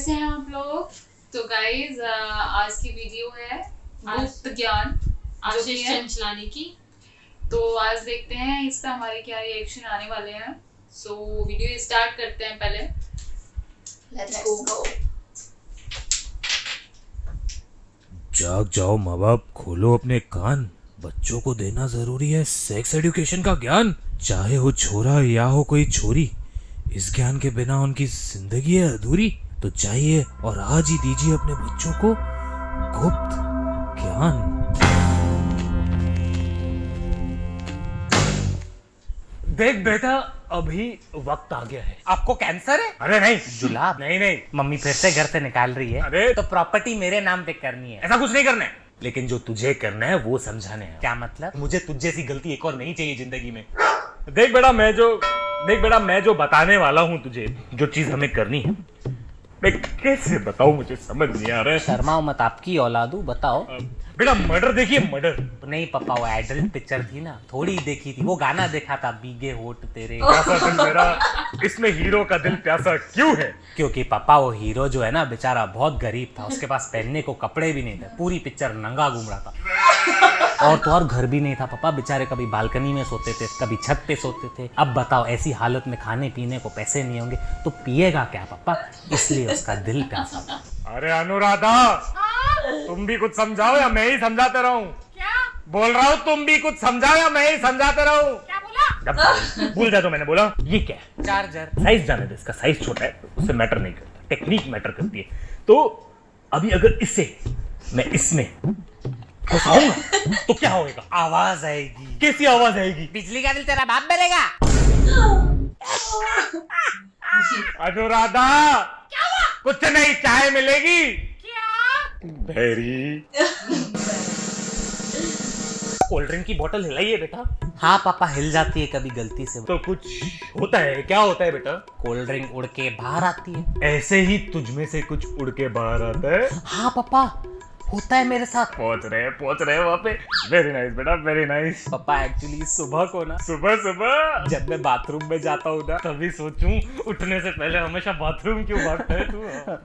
कैसे हैं आप लोग? तो गाइज आज की वीडियो है गुप्त ज्ञान आशीष चंचलानी की। तो आज देखते हैं इस पे हमारे क्या रिएक्शन आने वाले हैं। सो वीडियो स्टार्ट करते हैं। पहले लेट्स गो। जाग जाओ माँ बाप, खोलो अपने कान। बच्चों को देना जरूरी है सेक्स एजुकेशन का ज्ञान। चाहे हो छोरा या हो कोई छोरी, इस ज्ञान के बिना उनकी जिंदगी है अधूरी। तो चाहिए और आज ही दीजिए अपने बच्चों को गुप्त ज्ञान। देख बेटा, अभी वक्त आ गया है। आपको कैंसर है? अरे नहीं जुलाब। नहीं, मम्मी फिर से घर से निकाल रही है। अरे तो प्रॉपर्टी मेरे नाम पे करनी है। ऐसा कुछ नहीं करना है, लेकिन जो तुझे करना है वो समझाने है। क्या मतलब? मुझे तुझ जैसी गलती एक और नहीं चाहिए जिंदगी में। देख बेटा, मैं जो बताने वाला हूँ तुझे, जो चीज हमें करनी है, मैं कैसे बताऊं, मुझे समझ नहीं आ रहा है। शर्माओ मत, आपकी औलादू, बताओ। बेटा मर्डर देखिए, मर्डर। नहीं पापा, वो एडल्ट पिक्चर थी ना, थोड़ी देखी थी। वो गाना देखा था, बीगे होठ तेरे। प्यासा दिल मेरा, इसमें हीरो का दिल प्यासा क्यों है? क्योंकि पापा वो हीरो जो है ना, बेचारा बहुत गरीब था। उसके पास पहनने को कपड़े भी नहीं थे। पूरी पिक्चर नंगा घूम रहा था। और तो और घर भी नहीं था पापा। बेचारे कभी बालकनी में सोते थे, कभी छत पे सोते थे। अब बताओ, ऐसी हालत में खाने पीने को पैसे नहीं होंगे तो पिएगा क्या पापा? इसलिए उसका दिल प्यासा था। अरे अनुराधा, तुम भी कुछ समझाओ या मैं ही समझाते रहूं? क्या बोल रहा हूँ, तुम भी कुछ समझाओ या मैं ही समझाते रहूं? क्या बोला? भूल जा, तो मैंने बोला ये क्या है? चार्जर। साइज जाने दे, इसका साइज छोटा है, उससे मैटर नहीं करता, टेक्निक मैटर करती है। तो अभी अगर इससे मैं इसमें घुसाऊंगा तो क्या होगा? आवाज आएगी। कैसी आवाज आएगी? बिजली का बिल तेरा बाप भरेगा। अनुराधा, कुछ नहीं, चाय मिलेगी। क्या? भेरी। कोल्ड ड्रिंक की बोतल हिलाइए बेटा। हाँ पापा, हिल जाती है कभी गलती से। तो कुछ होता है, क्या होता है बेटा? कोल्ड ड्रिंक उड़ के बाहर आती है। ऐसे ही तुझ में से कुछ उड़ के बाहर आता है। हाँ पापा, होता है मेरे साथ। पहुंच रहे वहां पे। वेरी नाइस बेटा, वेरी नाइस। पापा एक्चुअली सुबह को ना, सुबह जब मैं बाथरूम में जाता हूँ ना, तभी सोचूं उठने से पहले हमेशा बाथरूम क्यों भागता है तू?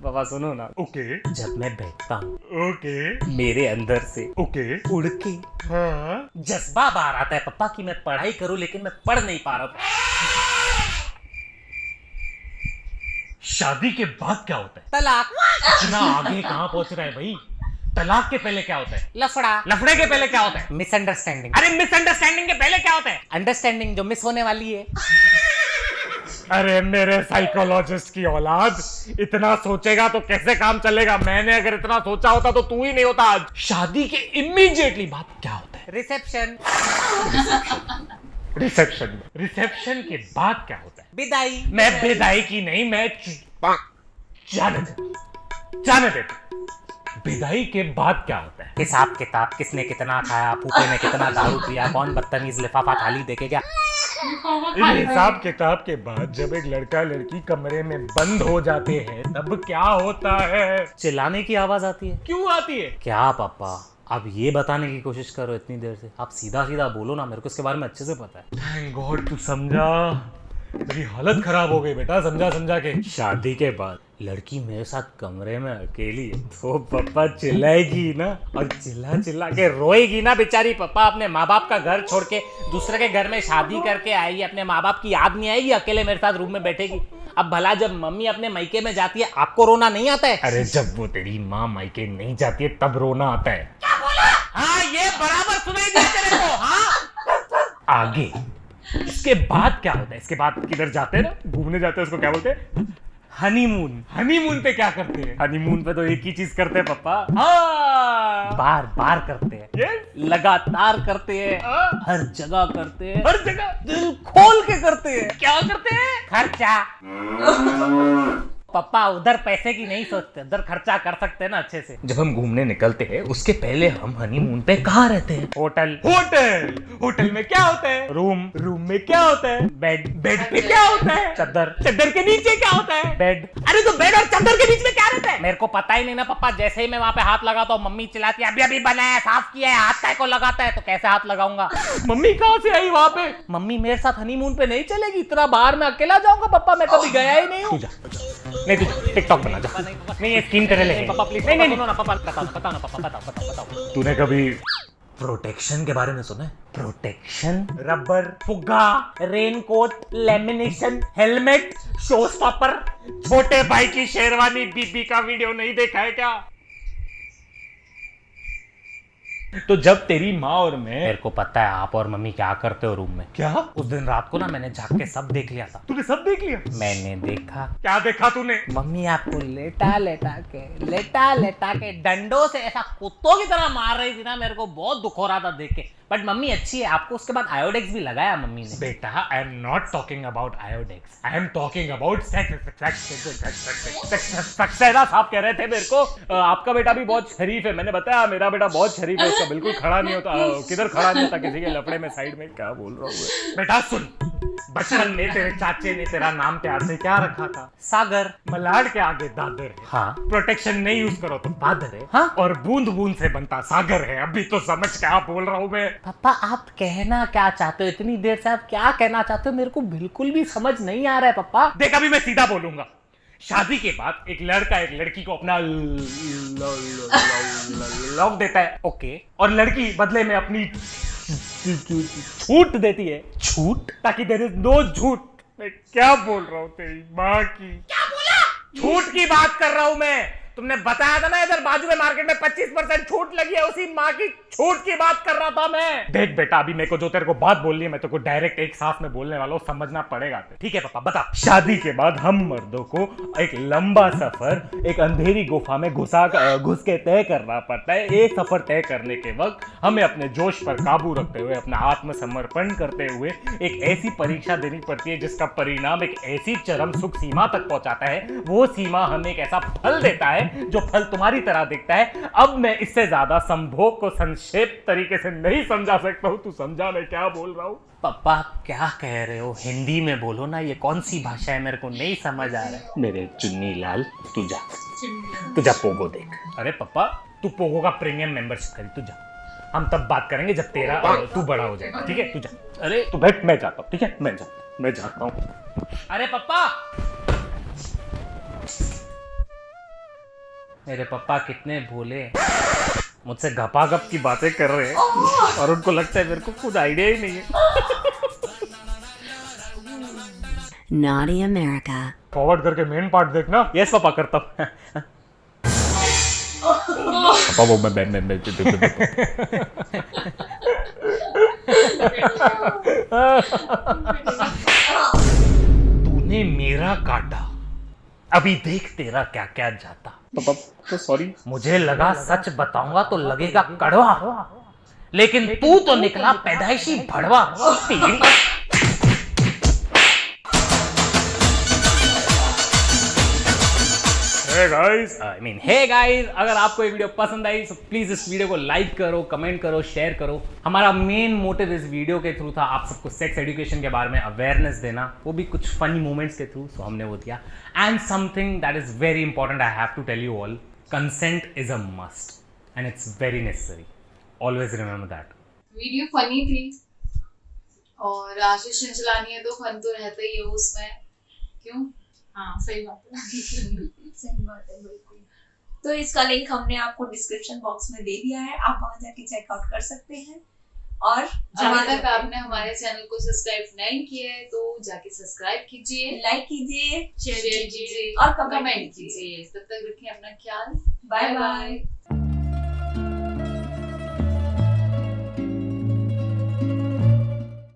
पापा सुनो ना, ओके जब मैं बैठता हूँ, ओके मेरे अंदर से ओके। उड़ के हाँ, जज्बा बाहर आता है पापा कि मैं पढ़ाई करूं, लेकिन मैं पढ़ नहीं पा रहा था। शादी के बाद क्या होता है? तलाक। इतना आगे कहाँ पहुंच रहा है भाई? तलाक के पहले क्या होता है? लफड़ा। लफड़े के पहले क्या होता है? मिसअंडरस्टैंडिंग। अरे मिसअंडरस्टैंडिंग के पहले क्या होता है? अंडरस्टैंडिंग जो मिस होने वाली है। अरे मेरे साइकोलॉजिस्ट की औलाद, इतना सोचेगा तो कैसे काम चलेगा? मैंने अगर इतना सोचा होता तो तू ही नहीं होता आज। शादी के इमीडिएटली बाद क्या होता है? रिसेप्शन। रिसेप्शन के बाद क्या होता है? विदाई। मैं विदाई की नहीं, मैं जाने दे। विदाई के बाद क्या होता है? हिसाब किताब, किसने कितना खाया, फूफे ने कितना दारू पिया, कौन बदतमीज लिफाफा खाली देके गया। इन हिसाब किताब के बाद जब एक लड़का लड़की कमरे में बंद हो जाते हैं, तब क्या होता है? चिल्लाने की आवाज आती है। क्यों आती है? क्या पापा, आप ये बताने की कोशिश करो इतनी देर से। आप सीधा सीधा बोलो ना, मेरे को इसके बारे में अच्छे से पता है। थैंक गॉड तू समझा। मेरी हालत खराब हो गई बेटा, समझा के। शादी के बाद लड़की मेरे साथ कमरे में अकेली है तो पापा चिल्लाएगी ना, और चिल्ला चिल्ला के रोएगी ना बेचारी। पापा अपने माँ बाप का घर छोड़ के दूसरे के घर में शादी करके आएगी, अपने माँ बाप की याद नहीं आएगी? अकेले मेरे साथ रूम में बैठेगी। अब भला जब मम्मी अपने मायके में जाती है, आपको रोना नहीं आता है? अरे जब वो तेरी माँ मायके नहीं जाती है तब रोना आता है। क्या बोला? हाँ, ये बराबर सुनाई दिया तेरे को। हाँ, आगे इसके बाद क्या होता है? इसके बाद किधर जाते हैं ना, घूमने जाते हैं, उसको क्या बोलते हैं? हनीमून। हनीमून पे क्या करते हैं? हनीमून पे तो एक ही चीज करते हैं पापा, हाँ, बार बार करते हैं, ये लगातार करते हैं, हाँ। हर जगह करते हैं, हर जगह दिल खोल के करते हैं। क्या करते हैं? खर्चा। पापा उधर पैसे की नहीं सोचते, उधर खर्चा कर सकते हैं ना अच्छे से। जब हम घूमने निकलते हैं उसके पहले हम हनीमून पे कहाँ रहते हैं? होटल में क्या होता है? रूम में क्या होता है? बेड पे क्या होता है? चद्दर के नीचे क्या होता है? बेड। अरे तो बेड और चद्दर के बीच में क्या रहता है? मेरे को पता ही नहीं ना पापा। जैसे ही मैं वहाँ पे हाथ लगाता हूँ, मम्मी चिल्लाती है, अभी अभी बनाया, साफ किया है, हाथ काय को लगाता है। तो कैसे हाथ लगाऊंगा? मम्मी कहाँ से आई वहाँ पे? मम्मी मेरे साथ हनीमून पे नहीं चलेगी। इतना बाहर मैं अकेला जाऊंगा पापा? मैं कभी गया ही नहीं हूँ। तू जा। नहीं तू टिकटॉक बना जा। नहीं ये स्कीम तेरे लिए पापा प्लीज। नहीं नहीं पापा बताओ ना पापा बताओ। तूने कभी प्रोटेक्शन के बारे में सुना है? प्रोटेक्शन, रबर, फुग्गा, raincoat, lamination, helmet, show stopper. छोटे भाई की शेरवानी बीबी का वीडियो नहीं देखा है क्या? तो जब तेरी माँ और मैं मेरे को पता है आप और मम्मी क्या करते हो रूम में। क्या उस दिन रात को ना मैंने झाँक के सब देख लिया था। तूने सब देख लिया? मैंने देखा क्या देखा तूने? मम्मी आपको लेटा लेटा के डंडों से ऐसा कुत्तों की तरह मार रही थी ना, मेरे को बहुत दुख हो रहा था देख के। बट मम्मी अच्छी है, आपको उसके बाद आयोडेक्स भी लगाया मम्मी ने। बेटा I am not talking about Iodex, I am talking about Saxena साहब कह रहे थे मेरे को आपका बेटा भी बहुत शरीफ है। मैंने बताया मेरा बेटा बहुत शरीफ है, उसका बिल्कुल खड़ा नहीं होता, किधर खड़ा नहीं होता किसी के लफड़े में साइड में। क्या बोल रहा हूँ बेटा? सुन, बचपन में तेरे चाचे ने तेरा नाम प्यार से क्या रखा था? सागर। मलाड के आगे दादर है। हाँ। प्रोटेक्शन नहीं यूज करो तो दादर है। हाँ। और बूंद बूंद से बनता सागर है। अभी तो समझ क्या बोल रहा हूँ मैं। पापा आप कहना क्या चाहते हो? इतनी देर से आप क्या कहना चाहते हो? मेरे को बिल्कुल भी समझ नहीं आ रहा है पापा। देख अभी मैं सीधा बोलूंगा। शादी के बाद एक लड़का एक लड़की को अपना लव देता है, ओके। और लड़की बदले में अपनी छूट देती है। छूट? ताकि देयर इज नो झूठ। मैं क्या बोल रहा हूँ तेरी माँ की? क्या बोला? छूट की बात कर रहा हूँ मैं। तुमने बताया था ना इधर बाजू में मार्केट में 25% छूट लगी है, उसी माँ की छूट की बात कर रहा था मैं। देख बेटा अभी मेरे को जो तेरे को बात बोलनी है मैं तेरे को डायरेक्ट एक साथ में बोलने वाला हूँ, समझना पड़ेगा। ठीक है पापा बता। शादी के बाद हम मर्दों को एक लंबा सफर एक अंधेरी गुफा में घुस के तय करना पड़ता है। एक सफर तय करने के वक्त हमें अपने जोश पर काबू रखते हुए अपना आत्मसमर्पण करते हुए एक ऐसी परीक्षा देनी पड़ती है जिसका परिणाम एक ऐसी चरम सुख सीमा तक पहुंचाता है। वो सीमा हमें एक ऐसा फल देता है जो फल तुम्हारी तरह दिखता है। अब मैं इससे ज्यादा संभोग को संक्षेप तरीके से नहीं समझा सकता हूँ। तू समझा मैं क्या बोल रहा हूँ? पापा आप क्या कह रहे हो? हिंदी में बोलो ना, ये कौन सी भाषा है? मेरे को नहीं समझ आ रहा है। मेरे चुन्नी लाल तू जा पोगो देख। अरे पापा तू पोगो का प्रीमियम मेंबरशिप खरीद, तू जा। हम तब बात करेंगे जब तेरा तू बड़ा हो जाएगा। ठीक है तू जा। अरे तू बैठ, मैं जाता हूँ। ठीक है मैं जाता हूँ। अरे पापा, मेरे पापा कितने भोले, मुझसे गपागप की बातें कर रहे हैं और उनको लगता है मेरे को कुछ आइडिया ही नहीं है। Naughty America. फॉरवर्ड करके मेन पार्ट देखना। यस पापा करता हूँ। पापा वो मैं तूने मेरा काटा, अभी देख तेरा क्या क्या जाता। पापा तो सॉरी। मुझे लगा सच बताऊंगा तो लगेगा कड़वा, लेकिन तू तो निकला पैदाइशी भड़वा। हे गाइस, हे गाइस, अगर आपको ये वीडियो पसंद आई तो प्लीज इस वीडियो को लाइक करो, कमेंट करो, शेयर करो। हमारा मेन मोटिव इस वीडियो के थ्रू था आप सबको सेक्स एजुकेशन के बारे में अवेयरनेस देना, वो भी कुछ फनी मोमेंट्स के थ्रू। सो हमने वो दिया। And something that is very important I have to tell you all, consent is a must and it's very necessary. Always remember that. Video funny थी और आशीष चंचलानी है तो फन तो रहता ही है उसमें। क्यों? हाँ सही बात है। सही बात है बिल्कुल। तो इसका लिंक हमने आपको डिस्क्रिप्शन बॉक्स में दे दिया है, आप वहां जाके चेकआउट कर सकते हैं। और अभी तक आपने हमारे चैनल को सब्सक्राइब नहीं किया है तो जाके सब्सक्राइब कीजिए, लाइक कीजिए, शेयर कीजिए और कमेंट कीजिए। तब तक रखिए अपना ख्याल। Bye bye.